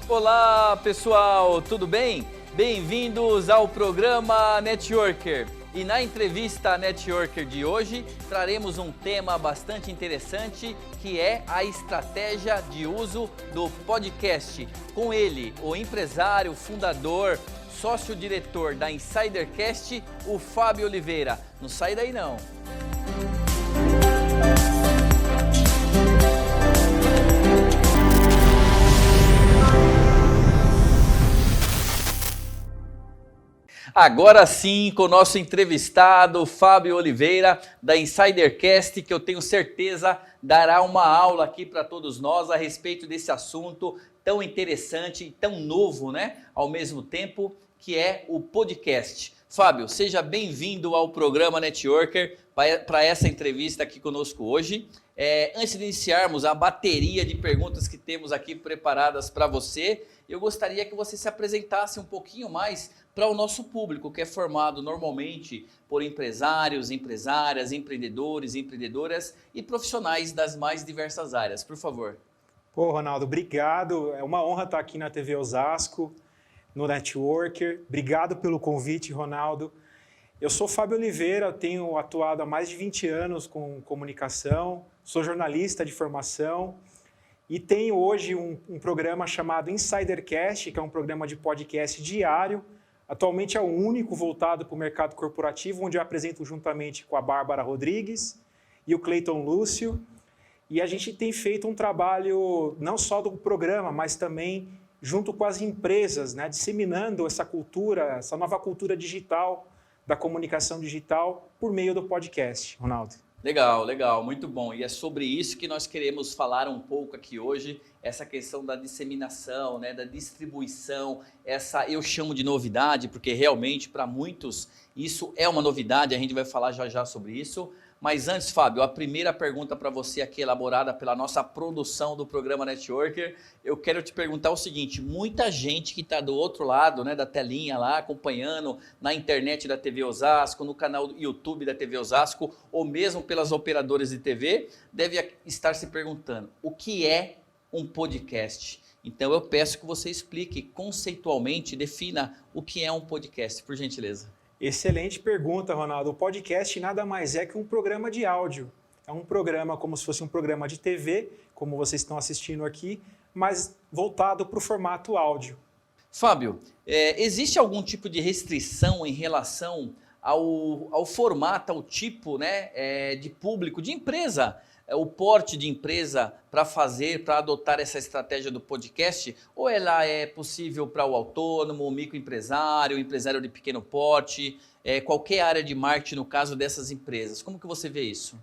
Olá pessoal, tudo bem? Bem-vindos ao programa Networker. E na entrevista Networker de hoje, traremos um tema bastante interessante, que é a estratégia de uso do podcast. Com ele, o empresário, fundador, sócio-diretor da Insidercast, o Fábio Oliveira. Não sai daí não. Agora sim, com o nosso entrevistado, Fábio Oliveira, da Insidercast, que eu tenho certeza dará uma aula aqui para todos nós a respeito desse assunto tão interessante e tão novo, né? Ao mesmo tempo, que é o podcast. Fábio, seja bem-vindo ao programa Networker para essa entrevista aqui conosco hoje. Antes de iniciarmos a bateria de perguntas que temos aqui preparadas para você, eu gostaria que você se apresentasse um pouquinho mais para o nosso público, que é formado normalmente por empresários, empresárias, empreendedores, empreendedoras e profissionais das mais diversas áreas. Por favor. Pô, Ronaldo, obrigado. É uma honra estar aqui na TV Osasco, no Networker. Obrigado pelo convite, Ronaldo. Eu sou Fábio Oliveira, tenho atuado há mais de 20 anos com comunicação, sou jornalista de formação e tenho hoje um programa chamado Insidercast, que é um programa de podcast diário. Atualmente é o único voltado para o mercado corporativo, onde eu apresento juntamente com a Bárbara Rodrigues e o Cleiton Lúcio. E a gente tem feito um trabalho não só do programa, mas também junto com as empresas, né, disseminando essa cultura, essa nova cultura digital, da comunicação digital, por meio do podcast, Ronaldo. Legal, legal, muito bom. E é sobre isso que nós queremos falar um pouco aqui hoje, essa questão da disseminação, né, da distribuição, essa eu chamo de novidade, porque realmente para muitos isso é uma novidade, a gente vai falar já já sobre isso. Mas antes, Fábio, a primeira pergunta para você aqui, elaborada pela nossa produção do programa Networker, eu quero te perguntar o seguinte: muita gente que está do outro lado, né, da telinha lá, acompanhando na internet da TV Osasco, no canal do YouTube da TV Osasco, ou mesmo pelas operadoras de TV, deve estar se perguntando, o que é um podcast? Então eu peço que você explique conceitualmente, defina o que é um podcast, por gentileza. Excelente pergunta, Ronaldo. O podcast nada mais é que um programa de áudio. É um programa como se fosse um programa de TV, como vocês estão assistindo aqui, mas voltado para o formato áudio. Fábio, existe algum tipo de restrição em relação ao formato, ao tipo, né, de público, de empresa, o porte de empresa para adotar essa estratégia do podcast? Ou ela é possível para o autônomo, o microempresário, o empresário de pequeno porte, qualquer área de marketing no caso dessas empresas? Como que você vê isso?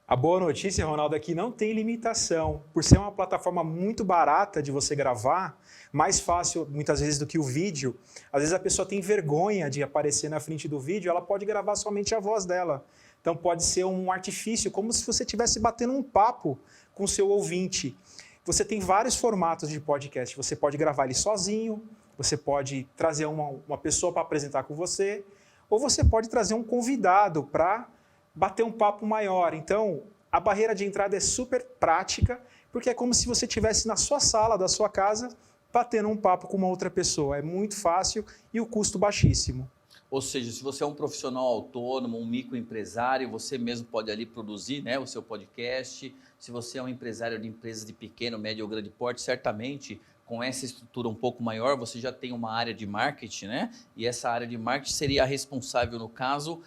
A boa notícia, Ronaldo, é que não tem limitação. Por ser uma plataforma muito barata de você gravar, mais fácil muitas vezes do que o vídeo, às vezes a pessoa tem vergonha de aparecer na frente do vídeo, ela pode gravar somente a voz dela. Então pode ser um artifício, como se você estivesse batendo um papo com o seu ouvinte. Você tem vários formatos de podcast. Você pode gravar ele sozinho, você pode trazer uma pessoa para apresentar com você, ou você pode trazer um convidado para bater um papo maior. Então, a barreira de entrada é super prática, porque é como se você estivesse na sua sala da sua casa, batendo um papo com uma outra pessoa. É muito fácil e o custo baixíssimo. Ou seja, se você é um profissional autônomo, um microempresário, você mesmo pode ali produzir, né, o seu podcast. Se você é um empresário de empresas de pequeno, médio ou grande porte, certamente com essa estrutura um pouco maior, você já tem uma área de marketing, né? E essa área de marketing seria a responsável, no caso,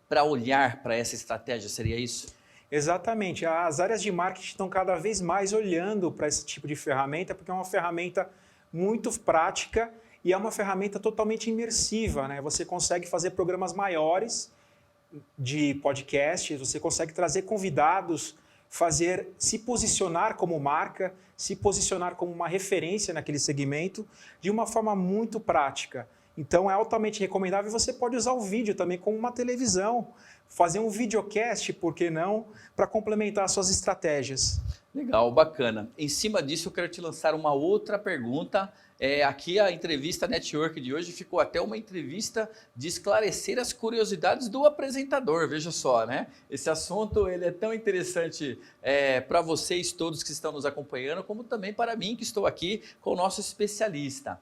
para olhar para essa estratégia, seria isso? Exatamente. As áreas de marketing estão cada vez mais olhando para esse tipo de ferramenta, porque é uma ferramenta muito prática e é uma ferramenta totalmente imersiva, né? Você consegue fazer programas maiores de podcast, você consegue trazer convidados, se posicionar como marca, se posicionar como uma referência naquele segmento de uma forma muito prática. Então é altamente recomendável. Você pode usar o vídeo também como uma televisão, fazer um videocast, por que não, para complementar suas estratégias. Legal, bacana. Em cima disso, eu quero te lançar uma outra pergunta. Aqui a entrevista Network de hoje ficou até uma entrevista de esclarecer as curiosidades do apresentador, veja só, né? Esse assunto ele é tão interessante para vocês todos que estão nos acompanhando, como também para mim que estou aqui com o nosso especialista.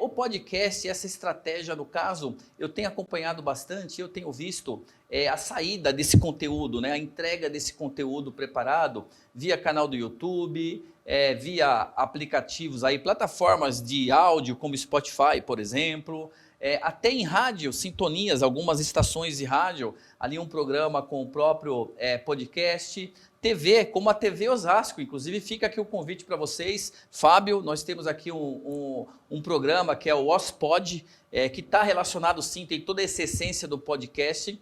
O podcast, essa estratégia, no caso, eu tenho acompanhado bastante, eu tenho visto a saída desse conteúdo, né, a entrega desse conteúdo preparado via canal do YouTube, via aplicativos, aí, plataformas de áudio como Spotify, por exemplo, até em rádio, sintonias, algumas estações de rádio, ali um programa com o próprio podcast, TV, como a TV Osasco, inclusive fica aqui o convite para vocês. Fábio, nós temos aqui um programa que é o OSPod, que está relacionado sim, tem toda essa essência do podcast.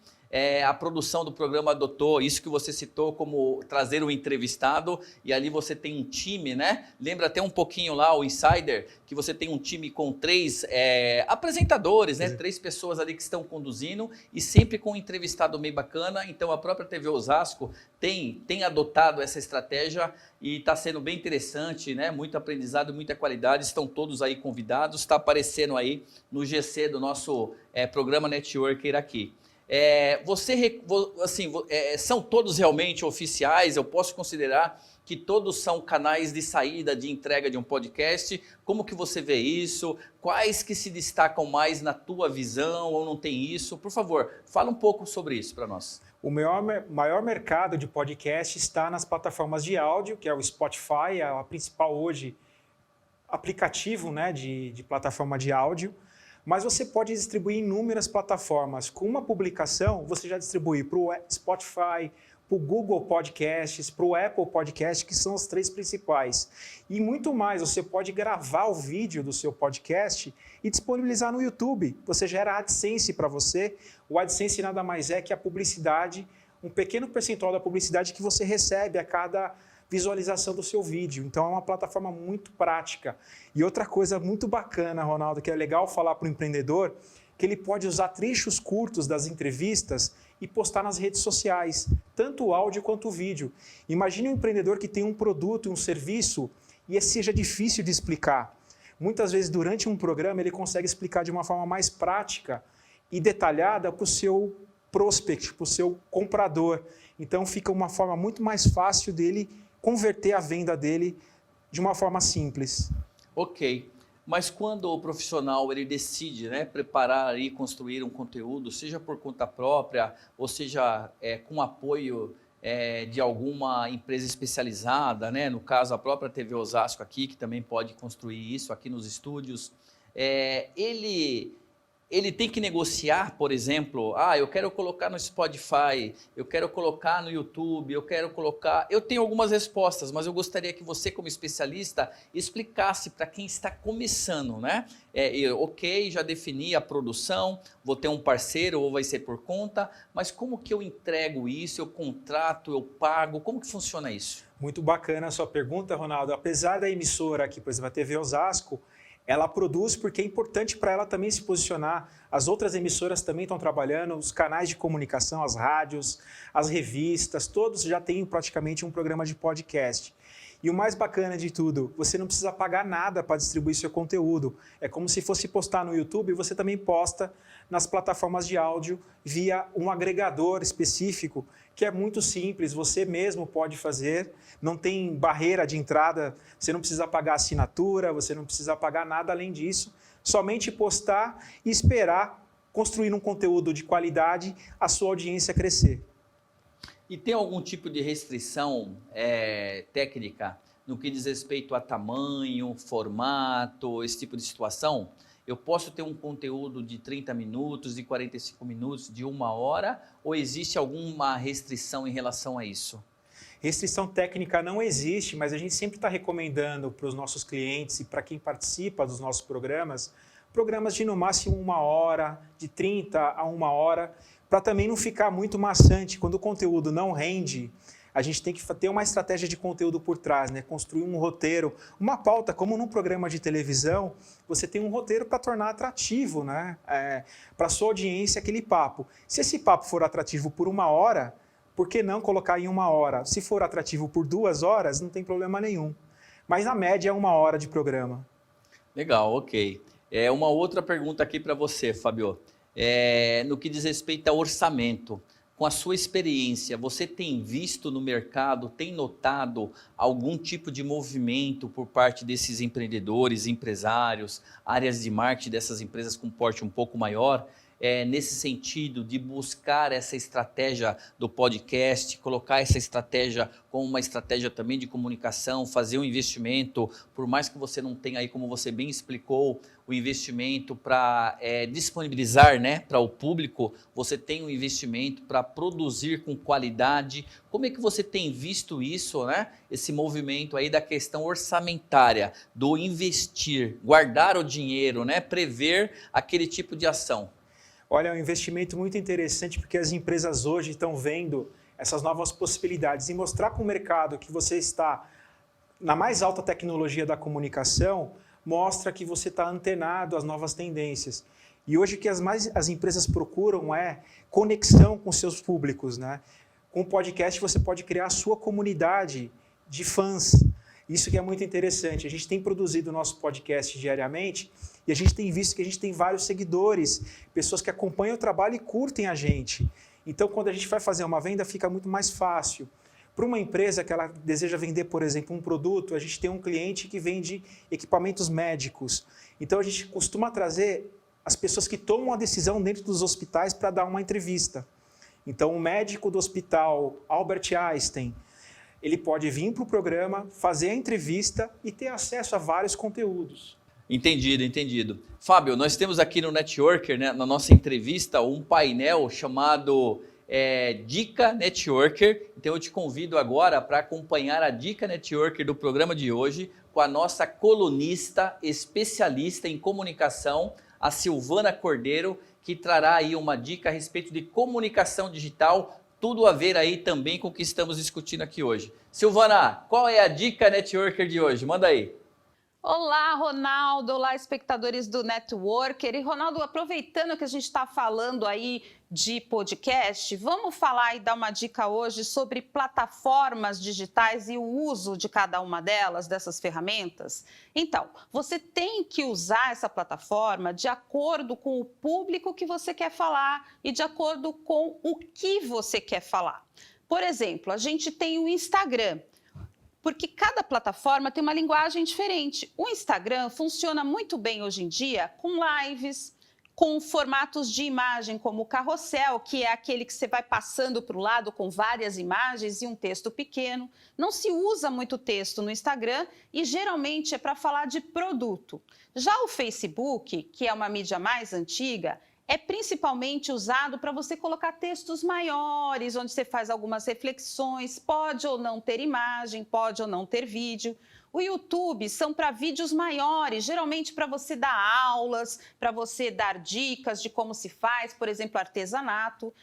A produção do programa adotou isso que você citou como trazer um entrevistado, e ali você tem um time, né? Lembra até um pouquinho lá o Insider, que você tem um time com 3 apresentadores, né? 3 pessoas ali que estão conduzindo e sempre com um entrevistado meio bacana. Então a própria TV Osasco tem adotado essa estratégia e está sendo bem interessante, né? Muito aprendizado, muita qualidade. Estão todos aí convidados, está aparecendo aí no GC do nosso programa Networker aqui. São todos realmente oficiais? Eu posso considerar que todos são canais de saída, de entrega de um podcast? Como que você vê isso? Quais que se destacam mais na tua visão ou não tem isso? Por favor, fala um pouco sobre isso para nós. O maior mercado de podcast está nas plataformas de áudio, que é o Spotify, a principal hoje aplicativo, né, de plataforma de áudio. Mas você pode distribuir em inúmeras plataformas. Com uma publicação, você já distribui para o Spotify, para o Google Podcasts, para o Apple Podcast, que são os 3 principais. E muito mais, você pode gravar o vídeo do seu podcast e disponibilizar no YouTube. Você gera AdSense para você. O AdSense nada mais é que a publicidade, um pequeno percentual da publicidade que você recebe a cada visualização do seu vídeo. Então é uma plataforma muito prática. E outra coisa muito bacana, Ronaldo, que é legal falar para o empreendedor, que ele pode usar trechos curtos das entrevistas e postar nas redes sociais, tanto o áudio quanto o vídeo. Imagine um empreendedor que tem um produto, um serviço, e seja difícil de explicar. Muitas vezes, durante um programa, ele consegue explicar de uma forma mais prática e detalhada para o seu prospect, para o seu comprador. Então fica uma forma muito mais fácil dele converter a venda dele de uma forma simples. Ok, mas quando o profissional ele decide, né, preparar e construir um conteúdo, seja por conta própria, ou seja com apoio de alguma empresa especializada, né, no caso a própria TV Osasco aqui, que também pode construir isso aqui nos estúdios, ele tem que negociar, por exemplo, eu quero colocar no Spotify, eu quero colocar no YouTube, eu tenho algumas respostas, mas eu gostaria que você, como especialista, explicasse para quem está começando, né? Ok, já defini a produção, vou ter um parceiro ou vai ser por conta, mas como que eu entrego isso, eu contrato, eu pago, como que funciona isso? Muito bacana a sua pergunta, Ronaldo. Apesar da emissora aqui, por exemplo, a TV Osasco, ela produz porque é importante para ela também se posicionar. As outras emissoras também estão trabalhando, os canais de comunicação, as rádios, as revistas, todos já têm praticamente um programa de podcast. E o mais bacana de tudo, você não precisa pagar nada para distribuir seu conteúdo. É como se fosse postar no YouTube, você também posta nas plataformas de áudio via um agregador específico, que é muito simples, você mesmo pode fazer, não tem barreira de entrada, você não precisa pagar assinatura, você não precisa pagar nada além disso, somente postar e esperar construir um conteúdo de qualidade, a sua audiência crescer. E tem algum tipo de restrição técnica no que diz respeito a tamanho, formato, esse tipo de situação? Eu posso ter um conteúdo de 30 minutos, de 45 minutos, de 1 hora, ou existe alguma restrição em relação a isso? Restrição técnica não existe, mas a gente sempre está recomendando para os nossos clientes e para quem participa dos nossos programas de no máximo 1 hora, de 30 a 1 hora, para também não ficar muito maçante. Quando o conteúdo não rende, a gente tem que ter uma estratégia de conteúdo por trás, né? Construir um roteiro, uma pauta, como num programa de televisão, você tem um roteiro para tornar atrativo, né? Para a sua audiência aquele papo. Se esse papo for atrativo por 1 hora, por que não colocar em 1 hora? Se for atrativo por 2 horas, não tem problema nenhum. Mas na média é 1 hora de programa. Legal, ok. Uma outra pergunta aqui para você, Fábio. No que diz respeito ao orçamento, com a sua experiência, você tem visto no mercado, tem notado algum tipo de movimento por parte desses empreendedores, empresários, áreas de marketing dessas empresas com porte um pouco maior, nesse sentido de buscar essa estratégia do podcast, colocar essa estratégia como uma estratégia também de comunicação, fazer um investimento, por mais que você não tenha aí, como você bem explicou, o investimento para disponibilizar, né, para o público, você tem um investimento para produzir com qualidade. Como é que você tem visto isso, né, esse movimento aí da questão orçamentária, do investir, guardar o dinheiro, né, prever aquele tipo de ação? Olha, é um investimento muito interessante porque as empresas hoje estão vendo essas novas possibilidades e mostrar para o mercado que você está na mais alta tecnologia da comunicação mostra que você está antenado às novas tendências. E hoje o que as empresas procuram é conexão com seus públicos, né? Com o podcast você pode criar a sua comunidade de fãs. Isso que é muito interessante. A gente tem produzido o nosso podcast diariamente e a gente tem visto que a gente tem vários seguidores, pessoas que acompanham o trabalho e curtem a gente. Então, quando a gente vai fazer uma venda, fica muito mais fácil. Para uma empresa que ela deseja vender, por exemplo, um produto, a gente tem um cliente que vende equipamentos médicos. Então, a gente costuma trazer as pessoas que tomam a decisão dentro dos hospitais para dar uma entrevista. Então, o médico do hospital Albert Einstein, ele pode vir para o programa, fazer a entrevista e ter acesso a vários conteúdos. Entendido, entendido. Fábio, nós temos aqui no Networker, né, na nossa entrevista, um painel chamado Dica Networker. Então eu te convido agora para acompanhar a Dica Networker do programa de hoje com a nossa colunista especialista em comunicação, a Silvana Cordeiro, que trará aí uma dica a respeito de comunicação digital, tudo a ver aí também com o que estamos discutindo aqui hoje. Silvana, qual é a Dica Networker de hoje? Manda aí. Olá, Ronaldo. Olá, espectadores do Networker. E, Ronaldo, aproveitando que a gente está falando aí de podcast, vamos falar e dar uma dica hoje sobre plataformas digitais e o uso de cada uma delas, dessas ferramentas? Então, você tem que usar essa plataforma de acordo com o público que você quer falar e de acordo com o que você quer falar. Por exemplo, a gente tem o Instagram, porque cada plataforma tem uma linguagem diferente. O Instagram funciona muito bem hoje em dia com lives, com formatos de imagem como o carrossel, que é aquele que você vai passando para o lado com várias imagens e um texto pequeno. Não se usa muito texto no Instagram e geralmente é para falar de produto. Já o Facebook, que é uma mídia mais antiga, é principalmente usado para você colocar textos maiores, onde você faz algumas reflexões, pode ou não ter imagem, pode ou não ter vídeo. O YouTube são para vídeos maiores, geralmente para você dar aulas, para você dar dicas de como se faz, por exemplo, artesanato.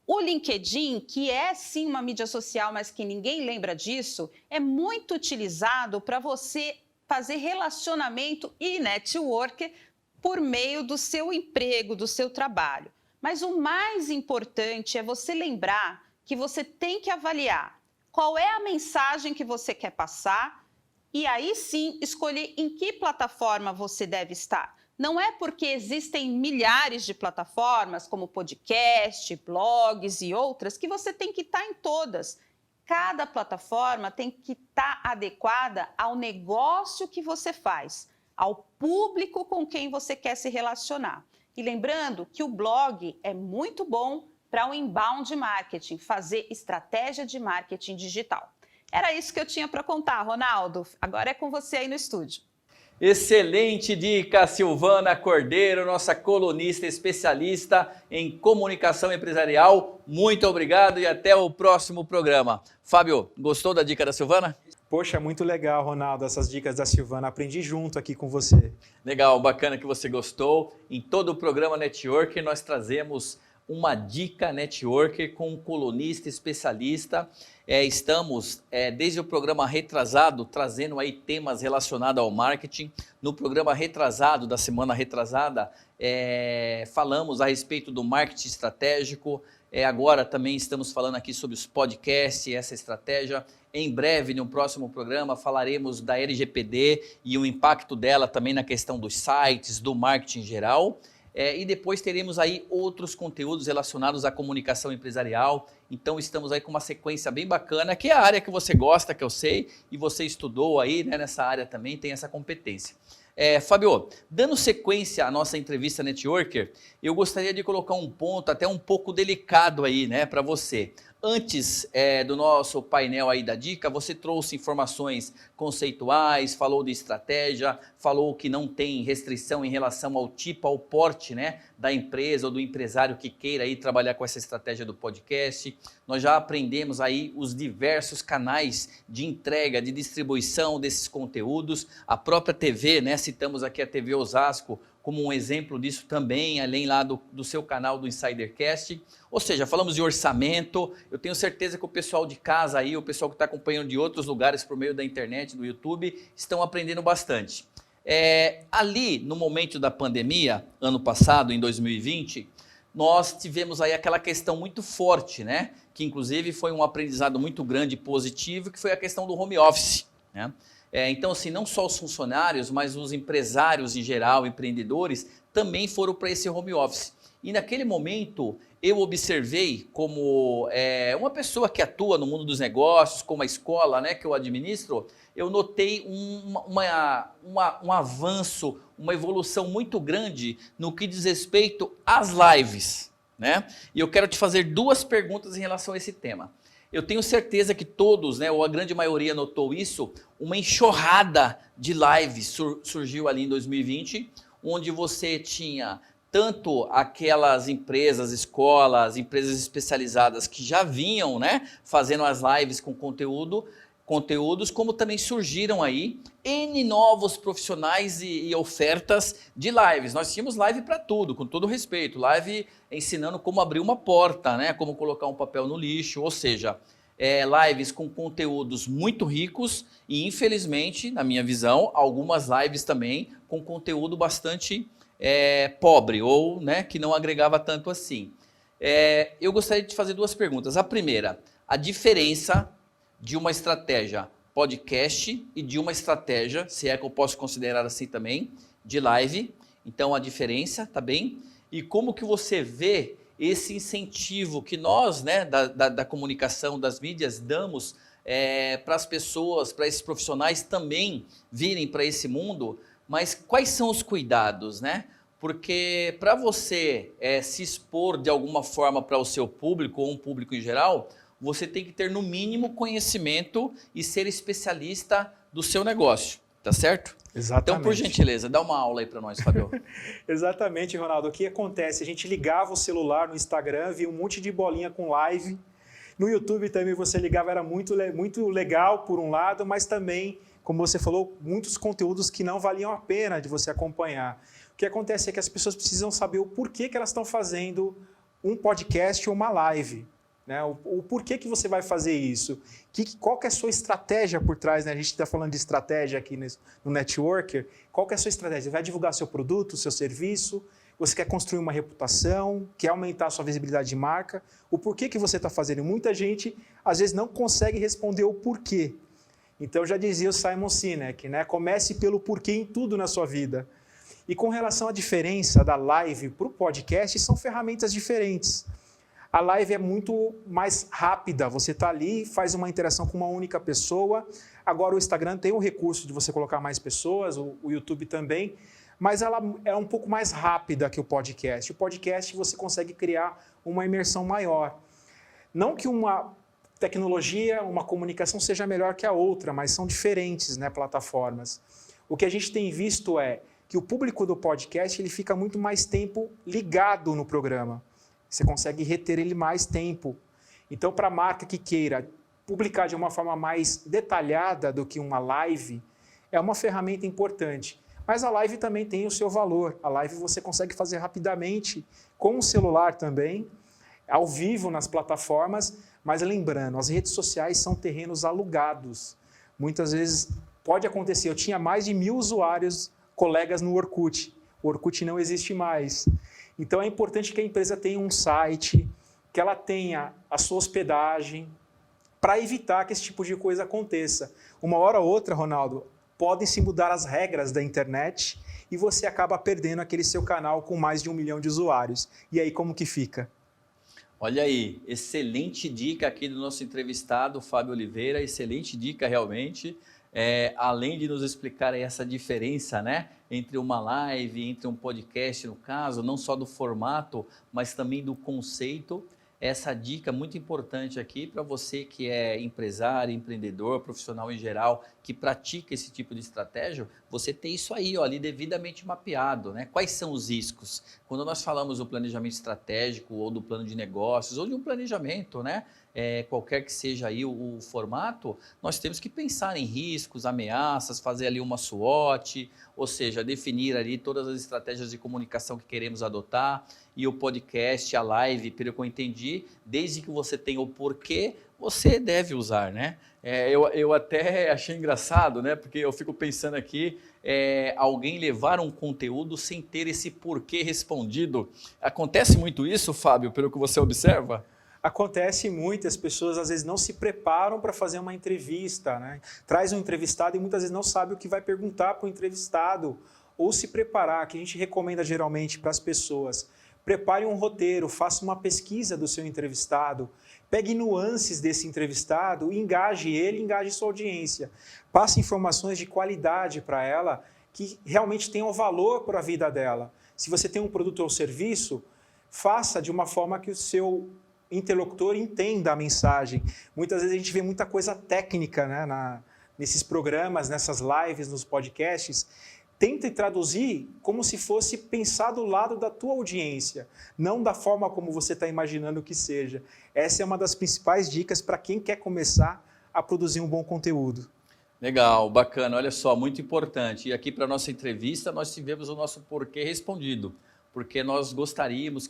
O LinkedIn, que é sim uma mídia social, mas que ninguém lembra disso, é muito utilizado para você fazer relacionamento e network por meio do seu emprego, do seu trabalho. Mas o mais importante é você lembrar que você tem que avaliar qual é a mensagem que você quer passar e aí sim escolher em que plataforma você deve estar. Não é porque existem milhares de plataformas, como podcast, blogs e outras, que você tem que estar em todas. Cada plataforma tem que estar adequada ao negócio que você faz, ao público com quem você quer se relacionar. E lembrando que o blog é muito bom para o inbound marketing, fazer estratégia de marketing digital. Era isso que eu tinha para contar, Ronaldo. Agora é com você aí no estúdio. Excelente dica, Silvana Cordeiro, nossa colunista especialista em comunicação empresarial. Muito obrigado e até o próximo programa. Fábio, gostou da dica da Silvana? Poxa, muito legal, Ronaldo, essas dicas da Silvana. Aprendi junto aqui com você. Legal, bacana que você gostou. Em todo o programa Networker, nós trazemos uma dica Networker com um colunista especialista. Estamos, desde o programa retrasado, trazendo aí temas relacionados ao marketing. No programa retrasado, da semana retrasada, falamos a respeito do marketing estratégico, Agora também estamos falando aqui sobre os podcasts, essa estratégia. Em breve, no próximo programa, falaremos da LGPD e o impacto dela também na questão dos sites, do marketing em geral. E depois teremos aí outros conteúdos relacionados à comunicação empresarial. Então estamos aí com uma sequência bem bacana, que é a área que você gosta, que eu sei, e você estudou aí, né, nessa área também, tem essa competência. Fábio, dando sequência à nossa entrevista Networker, eu gostaria de colocar um ponto até um pouco delicado aí, né, para você. Antes do nosso painel aí da dica, você trouxe informações conceituais, falou de estratégia, falou que não tem restrição em relação ao tipo, ao porte, né, da empresa ou do empresário que queira aí trabalhar com essa estratégia do podcast. Nós já aprendemos aí os diversos canais de entrega, de distribuição desses conteúdos. A própria TV, né, citamos aqui a TV Osasco como um exemplo disso também, além lá do seu canal do Insidercast. Ou seja, falamos de orçamento. Eu tenho certeza que o pessoal de casa aí, o pessoal que está acompanhando de outros lugares por meio da internet, do YouTube, estão aprendendo bastante. Ali, no momento da pandemia, ano passado, em 2020, nós tivemos aí aquela questão muito forte, né? Que inclusive foi um aprendizado muito grande e positivo, que foi a questão do home office, né? Então, assim, não só os funcionários, mas os empresários em geral, empreendedores, também foram para esse home office. E naquele momento, eu observei como uma pessoa que atua no mundo dos negócios, como a escola, né, que eu administro, eu notei um avanço, uma evolução muito grande no que diz respeito às lives, né? E eu quero te fazer duas perguntas em relação a esse tema. Eu tenho certeza que todos, né, ou a grande maioria notou isso, uma enxurrada de lives surgiu ali em 2020, onde você tinha tanto aquelas empresas, escolas, empresas especializadas que já vinham, né, fazendo as lives com conteúdos, como também surgiram aí N novos profissionais e ofertas de lives. Nós tínhamos live para tudo, com todo respeito, live ensinando como abrir uma porta, né, como colocar um papel no lixo, ou seja, lives com conteúdos muito ricos e, infelizmente, na minha visão, algumas lives também com conteúdo bastante pobre ou, né, que não agregava tanto assim. Eu gostaria de te fazer duas perguntas. A primeira, a diferença de uma estratégia podcast e de uma estratégia, se é que eu posso considerar assim também, de live. Então, a diferença, tá bem? E como que você vê esse incentivo que nós, né, da comunicação, das mídias, damos para as pessoas, para esses profissionais também virem para esse mundo, mas quais são os cuidados, né? Porque para você se expor de alguma forma para o seu público ou um público em geral, você tem que ter no mínimo conhecimento e ser especialista do seu negócio, tá certo? Exatamente. Então, por gentileza, dá uma aula aí para nós, Fabio. Exatamente, Ronaldo. O que acontece? A gente ligava o celular no Instagram, via um monte de bolinha com live. No YouTube também você ligava, era muito legal por um lado, mas também, como você falou, muitos conteúdos que não valiam a pena de você acompanhar. O que acontece é que as pessoas precisam saber o porquê que elas estão fazendo um podcast ou uma live. Né? O porquê que você vai fazer isso? Qual que é a sua estratégia por trás? Né? A gente está falando de estratégia aqui no Networker. Qual que é a sua estratégia? Você vai divulgar seu produto, seu serviço? Você quer construir uma reputação? Quer aumentar a sua visibilidade de marca? O porquê que você está fazendo? Muita gente, às vezes, não consegue responder o porquê. Então, já dizia o Simon Sinek, né? Comece pelo porquê em tudo na sua vida. E com relação à diferença da live para o podcast, são ferramentas diferentes. A live é muito mais rápida, você está ali, faz uma interação com uma única pessoa. Agora o Instagram tem o recurso de você colocar mais pessoas, o YouTube também, mas ela é um pouco mais rápida que o podcast. O podcast você consegue criar uma imersão maior. Não que uma tecnologia, uma comunicação seja melhor que a outra, mas são diferentes, né, plataformas. O que a gente tem visto é que o público do podcast ele fica muito mais tempo ligado no programa. Você consegue reter ele mais tempo. Então, para a marca que queira publicar de uma forma mais detalhada do que uma live, é uma ferramenta importante. Mas a live também tem o seu valor. A live você consegue fazer rapidamente, com o celular também, ao vivo nas plataformas, mas lembrando, as redes sociais são terrenos alugados. Muitas vezes pode acontecer, eu tinha mais de 1000 usuários, colegas no Orkut. O Orkut não existe mais. Então é importante que a empresa tenha um site, que ela tenha a sua hospedagem, para evitar que esse tipo de coisa aconteça. Uma hora ou outra, Ronaldo, podem se mudar as regras da internet e você acaba perdendo aquele seu canal com mais de 1 milhão de usuários. E aí como que fica? Olha aí, excelente dica aqui do nosso entrevistado, Fábio Oliveira, excelente dica realmente. Além de nos explicar aí essa diferença, né, entre uma live, entre um podcast no caso, não só do formato, mas também do conceito. Essa dica muito importante aqui para você que é empresário, empreendedor, profissional em geral, que pratica esse tipo de estratégia, você tem isso aí, ó, ali devidamente mapeado, né? Quais são os riscos? Quando nós falamos do planejamento estratégico ou do plano de negócios ou de um planejamento, né? Qualquer que seja aí o formato, nós temos que pensar em riscos, ameaças, fazer ali uma SWOT, ou seja, definir ali todas as estratégias de comunicação que queremos adotar. E o podcast, a live, pelo que eu entendi, desde que você tenha o porquê, você deve usar, né? Eu até achei engraçado, né? Porque eu fico pensando aqui, alguém levar um conteúdo sem ter esse porquê respondido. Acontece muito isso, Fábio, pelo que você observa? Acontece muito, as pessoas às vezes não se preparam para fazer uma entrevista, né? Traz um entrevistado e muitas vezes não sabe o que vai perguntar para o entrevistado, ou se preparar, que a gente recomenda geralmente para as pessoas. Prepare um roteiro, faça uma pesquisa do seu entrevistado, pegue nuances desse entrevistado e engaje ele, engaje sua audiência. Passe informações de qualidade para ela que realmente tenham valor para a vida dela. Se você tem um produto ou serviço, faça de uma forma que o seu interlocutor entenda a mensagem. Muitas vezes a gente vê muita coisa técnica, né, nesses programas, nessas lives, nos podcasts. Tente traduzir como se fosse pensar do lado da tua audiência, não da forma como você está imaginando que seja. Essa é uma das principais dicas para quem quer começar a produzir um bom conteúdo. Legal, bacana, olha só, muito importante. E aqui para a nossa entrevista nós tivemos o nosso porquê respondido, porque nós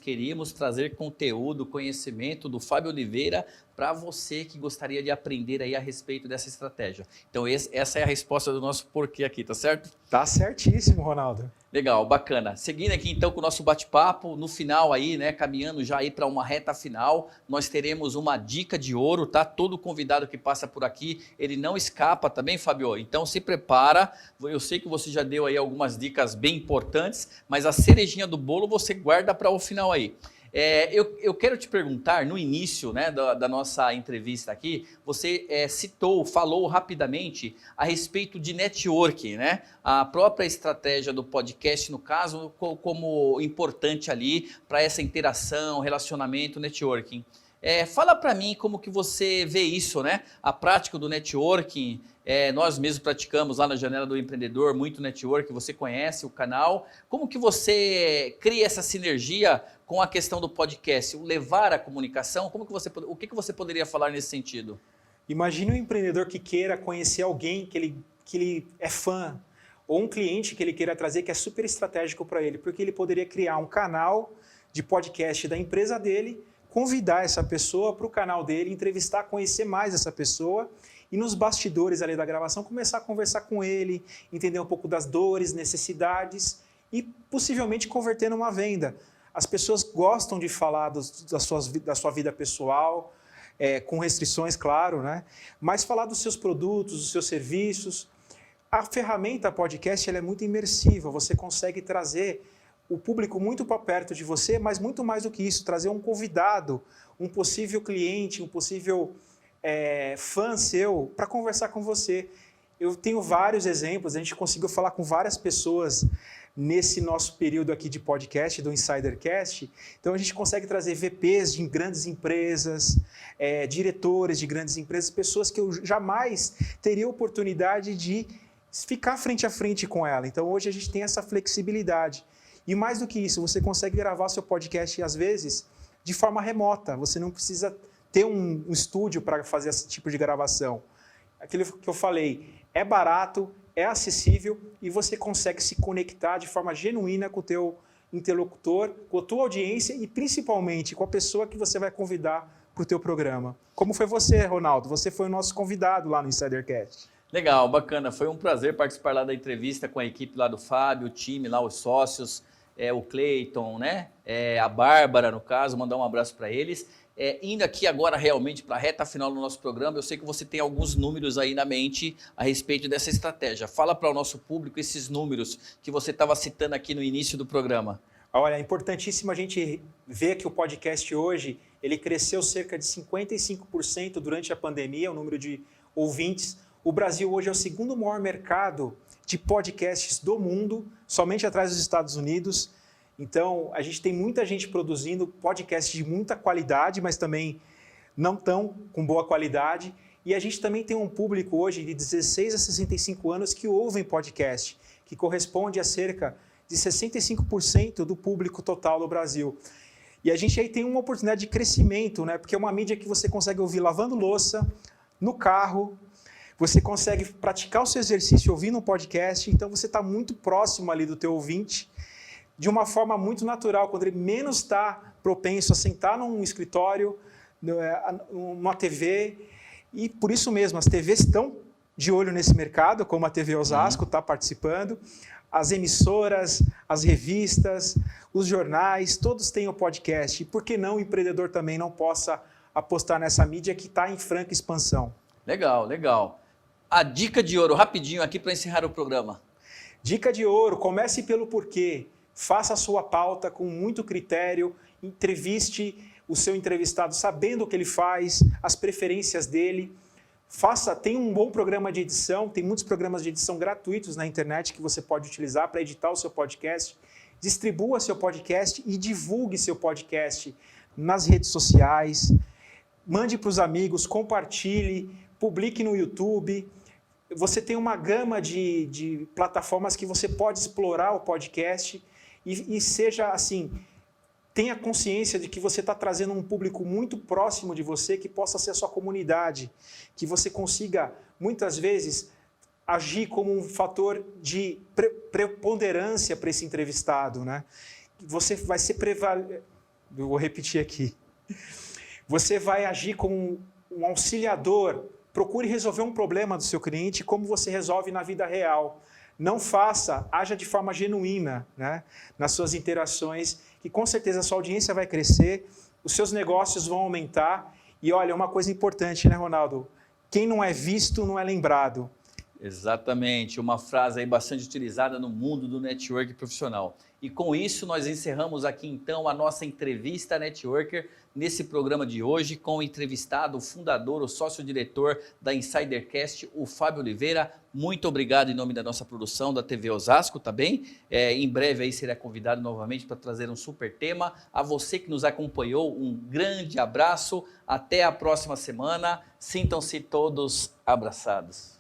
queríamos trazer conteúdo, conhecimento do Fábio Oliveira para você que gostaria de aprender aí a respeito dessa estratégia. Então essa é a resposta do nosso porquê aqui, tá certo? Tá certíssimo, Ronaldo. Legal, bacana. Seguindo aqui então com o nosso bate-papo, no final aí, né, caminhando já aí para uma reta final, nós teremos uma dica de ouro, tá? Todo convidado que passa por aqui, ele não escapa também, Fábio? Então se prepara, eu sei que você já deu aí algumas dicas bem importantes, mas a cerejinha do bolo você guarda para o final aí. Eu quero te perguntar, no início, né, da nossa entrevista aqui, você falou rapidamente a respeito de networking, né? A própria estratégia do podcast, no caso, como importante ali para essa interação, relacionamento, networking. Fala para mim como que você vê isso, né? A prática do networking, nós mesmos praticamos lá na Janela do Empreendedor, muito networking, você conhece o canal. Como que você cria essa sinergia com a questão do podcast, o levar a comunicação? O que você poderia falar nesse sentido? Imagine um empreendedor que queira conhecer alguém que ele é fã, ou um cliente que ele queira trazer que é super estratégico para ele, porque ele poderia criar um canal de podcast da empresa dele, convidar essa pessoa para o canal dele, entrevistar, conhecer mais essa pessoa e nos bastidores ali da gravação começar a conversar com ele, entender um pouco das dores, necessidades e possivelmente converter numa venda. As pessoas gostam de falar da sua vida pessoal, com restrições, claro, né? Mas falar dos seus produtos, dos seus serviços. A ferramenta podcast ela é muito imersiva, você consegue trazer o público muito para perto de você, mas muito mais do que isso, trazer um convidado, um possível cliente, um possível fã seu para conversar com você. Eu tenho vários exemplos, a gente conseguiu falar com várias pessoas nesse nosso período aqui de podcast, do Insidercast. Então a gente consegue trazer VPs de grandes empresas, diretores de grandes empresas, pessoas que eu jamais teria oportunidade de ficar frente a frente com ela. Então hoje a gente tem essa flexibilidade. E mais do que isso, você consegue gravar seu podcast, às vezes, de forma remota. Você não precisa ter um estúdio para fazer esse tipo de gravação. Aquilo que eu falei, é barato, é acessível e você consegue se conectar de forma genuína com o teu interlocutor, com a tua audiência e principalmente com a pessoa que você vai convidar para o teu programa. Como foi você, Ronaldo? Você foi o nosso convidado lá no Insidercast. Legal, bacana. Foi um prazer participar lá da entrevista com a equipe lá do Fábio, o time lá, os sócios, o Cleiton, né? A Bárbara, no caso, mandar um abraço para eles. Indo aqui agora realmente para a reta final do nosso programa, eu sei que você tem alguns números aí na mente a respeito dessa estratégia. Fala para o nosso público esses números que você estava citando aqui no início do programa. Olha, é importantíssimo a gente ver que o podcast hoje, ele cresceu cerca de 55% durante a pandemia, o número de ouvintes. O Brasil hoje é o segundo maior mercado de podcasts do mundo, somente atrás dos Estados Unidos. Então, a gente tem muita gente produzindo podcasts de muita qualidade, mas também não tão com boa qualidade. E a gente também tem um público hoje de 16 a 65 anos que ouvem podcast, que corresponde a cerca de 65% do público total do Brasil. E a gente aí tem uma oportunidade de crescimento, né? Porque é uma mídia que você consegue ouvir lavando louça, no carro, você consegue praticar o seu exercício ouvindo um podcast, então você está muito próximo ali do teu ouvinte, de uma forma muito natural, quando ele menos está propenso a sentar num escritório, numa TV, e por isso mesmo, as TVs estão de olho nesse mercado, como a TV Osasco está participando, as emissoras, as revistas, os jornais, todos têm o podcast, e por que não o empreendedor também não possa apostar nessa mídia que está em franca expansão? Legal, legal. A dica de ouro, rapidinho aqui para encerrar o programa. Dica de ouro, comece pelo porquê. Faça a sua pauta com muito critério, entreviste o seu entrevistado sabendo o que ele faz, as preferências dele. Tem um bom programa de edição, tem muitos programas de edição gratuitos na internet que você pode utilizar para editar o seu podcast. Distribua seu podcast e divulgue seu podcast nas redes sociais. Mande para os amigos, compartilhe, publique no YouTube. Você tem uma gama de plataformas que você pode explorar o podcast e seja assim, tenha consciência de que você está trazendo um público muito próximo de você, que possa ser a sua comunidade, que você consiga, muitas vezes, agir como um fator de preponderância para esse entrevistado, né? Você vai ser eu vou repetir aqui. Você vai agir como um auxiliador. Procure resolver um problema do seu cliente como você resolve na vida real. Não haja de forma genuína, né, nas suas interações, que com certeza a sua audiência vai crescer, os seus negócios vão aumentar. E olha, uma coisa importante, né, Ronaldo? Quem não é visto não é lembrado. Exatamente, uma frase aí bastante utilizada no mundo do network profissional. E com isso nós encerramos aqui então a nossa entrevista Networker nesse programa de hoje com o entrevistado, o fundador, o sócio-diretor da Insidercast, o Fábio Oliveira. Muito obrigado em nome da nossa produção da TV Osasco, tá bem? Em breve aí será convidado novamente para trazer um super tema. A você que nos acompanhou, um grande abraço. Até a próxima semana. Sintam-se todos abraçados.